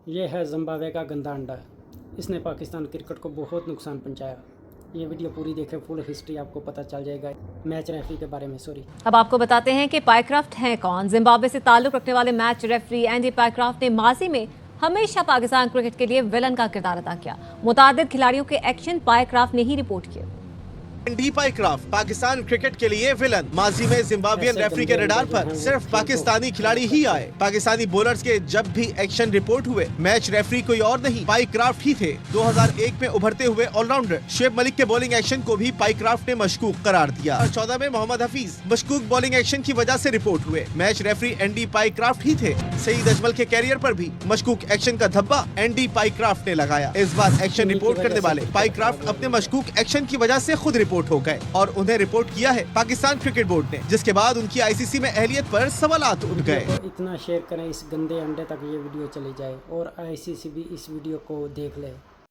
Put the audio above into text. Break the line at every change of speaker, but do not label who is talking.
ये है जिम्बाब्वे का गंदा अंडा। इसने पाकिस्तान क्रिकेट को बहुत नुकसान पहुंचाया। ये वीडियो पूरी देखें, फुल हिस्ट्री आपको पता चल जाएगा मैच रेफरी के बारे में।
अब आपको बताते हैं कि पाइक्राफ्ट हैं कौन। जिम्बाब्वे से ताल्लुक रखने वाले मैच रेफरी एंडी पाइक्राफ्ट ने माजी में हमेशा पाकिस्तान क्रिकेट के लिए विलन का किरदार अदा किया। मुतादिद खिलाड़ियों के एक्शन पाइक्राफ्ट ने ही रिपोर्ट किए।
एंडी पाइक्राफ्ट पाकिस्तान क्रिकेट के लिए विलन। माजी में जिम्बाब्वियन रेफरी के रडार पर सिर्फ पाकिस्तानी खिलाड़ी ही आए। पाकिस्तानी बॉलर्स के जब भी एक्शन रिपोर्ट हुए, मैच रेफरी कोई और नहीं पाइक्राफ्ट ही थे। 2001 में उभरते हुए ऑलराउंडर शुएब मलिक के बॉलिंग एक्शन को भी पाइक्राफ्ट ने मशकूक करार दिया। 2014 में मोहम्मद हफीज मशकूक बॉलिंग एक्शन की वजह से रिपोर्ट हुए। मैच रेफरी एंडी पाइक्राफ्ट ही थे। सईद अजमल के कैरियर पर भी मशकूक एक्शन का धब्बा एंडी पाइक्राफ्ट ने लगाया। इस बार एक्शन रिपोर्ट करने वाले पाइक्राफ्ट अपने मशकूक एक्शन की वजह से खुद रिपोर्ट हो गए और उन्हें रिपोर्ट किया है पाकिस्तान क्रिकेट बोर्ड ने, जिसके बाद उनकी आईसीसी में अहलियत पर सवालात उठ गए।
इतना शेयर करें इस गंदे अंडे तक ये वीडियो चली जाए और आईसीसी भी इस वीडियो को देख ले।